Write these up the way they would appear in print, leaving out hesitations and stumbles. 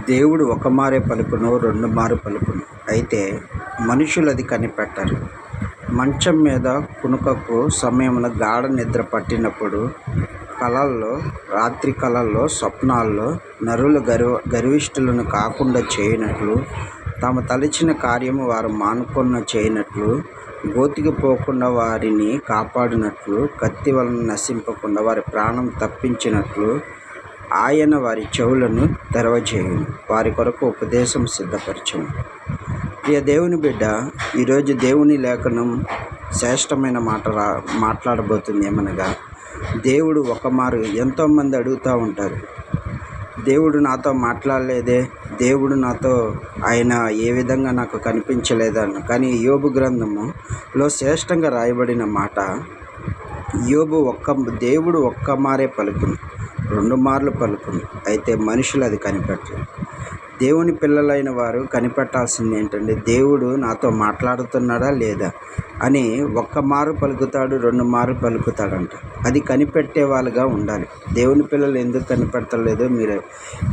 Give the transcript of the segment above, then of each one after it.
దేవుడు ఒక మారే పలుకును, రెండు మారు పలుకును. అయితే మనుషులు అది కనిపెట్టరు. మంచం మీద కునుకకు సమయమున గాఢ నిద్ర పట్టినప్పుడు కలల్లో, రాత్రి కలల్లో, స్వప్నాల్లో నరులు గర్విష్ఠులను కాకుండా చేయనట్లు, తాము తలచిన కార్యము వారు మానుకొన చేయనట్లు, గోతికి పోకుండా వారిని కాపాడినట్లు, కత్తి వలన నశింపకుండా వారి ప్రాణం తప్పించినట్లు ఆయన వారి చెవులను తెరవజేయును, వారి కొరకు ఉపదేశం సిద్ధపరచును. ప్రియ దేవుని బిడ్డ, ఈరోజు దేవుని లేఖనం శ్రేష్టమైన మాట్లాడబోతుంది. ఏమనగా, దేవుడు ఒక మారు ఎంతోమంది అడుగుతూ ఉంటారు, దేవుడు నాతో మాట్లాడలేదే, దేవుడు నాతో ఆయన ఏ విధంగా నాకు కనిపించలేదన్న. కానీ యోబు గ్రంథములో శ్రేష్టంగా రాయబడిన మాట, దేవుడు ఒక్క మారే పలుకును, రెండు మార్లు పలుకును. అయితే మనుషులు అది కనిపెట్టరు. దేవుని పిల్లలైన వారు కనిపెట్టాల్సింది ఏంటంటే, దేవుడు నాతో మాట్లాడుతున్నాడా లేదా అని ఒక్క మారు పలుకుతాడు, రెండు మారు పలుకుతాడంట. అది కనిపెట్టే వాళ్ళుగా ఉండాలి. దేవుని పిల్లలు ఎందుకు కనిపెట్టలేదో మీరు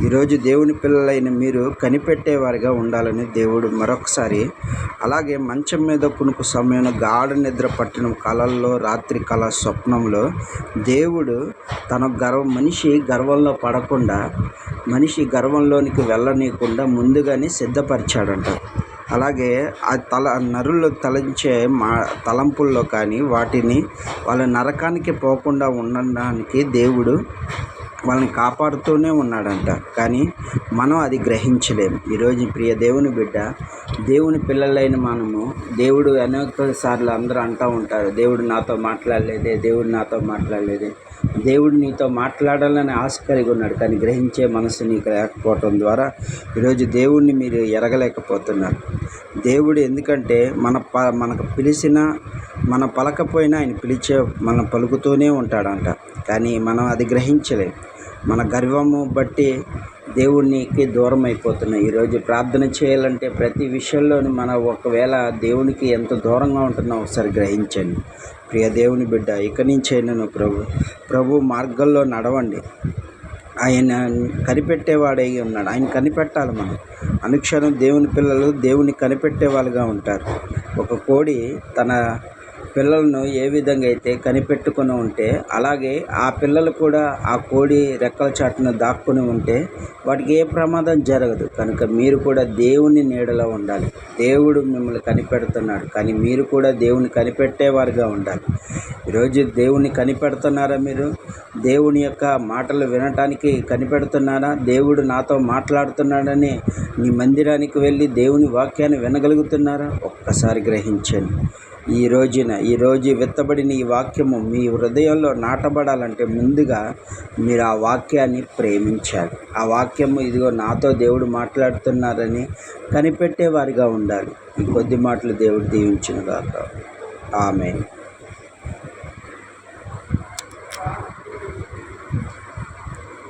ఈరోజు దేవుని పిల్లలైన మీరు కనిపెట్టేవారిగా ఉండాలని దేవుడు మరొకసారి. అలాగే మంచం మీద కునుకు సమయంలో గాఢ నిద్ర పట్టిన కలల్లో, రాత్రి కళ స్వప్నంలో దేవుడు తన మనిషి గర్వంలో పడకుండా, మనిషి గర్వంలోనికి వెళ్ళనీయకుండా ముందుగానే సిద్ధపరిచాడంట. అలాగే ఆ నరులు తలంచే తలంపుల్లో కానీ వాటిని వాళ్ళ నరకానికి పోకుండా ఉండడానికి దేవుడు వాళ్ళని కాపాడుతూనే ఉన్నాడంట. కానీ మనం అది గ్రహించలేము. ఈరోజు ప్రియ దేవుని బిడ్డ, దేవుని పిల్లలైన మనము, దేవుడు అనేక సార్లు అందరూ అంటూ ఉంటారు, దేవుడు నాతో మాట్లాడలేదే, దేవుడు నాతో మాట్లాడలేదే. దేవుడు నీతో మాట్లాడాలని ఆశ కలిగి ఉన్నాడు, కానీ గ్రహించే మనసు నీకు లేకపోవటం ద్వారా ఈరోజు దేవుణ్ణి మీరు ఎరగలేకపోతున్నారు. దేవుడు ఎందుకంటే మనకు పిలిచినా, మన పలకపోయినా ఆయన మనం పలుకుతూనే ఉంటాడంట. కానీ మనం అది గ్రహించలేం. మన గర్వము బట్టి దేవునికి దూరం అయిపోతున్నాం. ఈరోజు ప్రార్థన చేయాలంటే ప్రతి విషయంలోనూ ఒకవేళ దేవునికి ఎంత దూరంగా ఉంటున్నాం ఒకసారి గ్రహించండి. ప్రియ దేవుని బిడ్డ, ఇక నుంచైనా ప్రభు మార్గంలో నడవండి. ఆయన కనిపెట్టేవాడై ఉన్నాడు. ఆయన కనిపెట్టాలి. మనం అనుక్షణం దేవుని పిల్లలు దేవుని కనిపెట్టే వాళ్ళుగా ఉంటారు. ఒక కోడి తన పిల్లలను ఏ విధంగా అయితే కనిపెట్టుకుని ఉంటే, అలాగే ఆ పిల్లలు కూడా ఆ కోడి రెక్కల చాటున దాక్కుని ఉంటే వాటికి ఏ ప్రమాదం జరగదు. కనుక మీరు కూడా దేవుని నీడలో ఉండాలి. దేవుడు మిమ్మల్ని కనిపెడుతున్నాడు, కానీ మీరు కూడా దేవుని కనిపెట్టేవారుగా ఉండాలి. ఈరోజు దేవుని కనిపెడుతున్నారా? మీరు దేవుని యొక్క మాటలు వినటానికి కనిపెడుతున్నారా? దేవుడు నాతో మాట్లాడుతున్నాడని నీ మందిరానికి వెళ్ళి దేవుని వాక్యాన్ని వినగలుగుతున్నారా? ఒక్కసారి గ్రహించండి. ఈరోజు విత్తబడిన ఈ వాక్యము మీ హృదయంలో నాటబడాలంటే ముందుగా మీరు ఆ వాక్యాన్ని ప్రేమించాలి. ఆ వాక్యము ఇదిగో నాతో దేవుడు మాట్లాడుతున్నారని కనిపెట్టేవారిగా ఉండాలి. ఈ కొద్ది మాటలు దేవుడు దీవించునుగాక. ఆమేన్.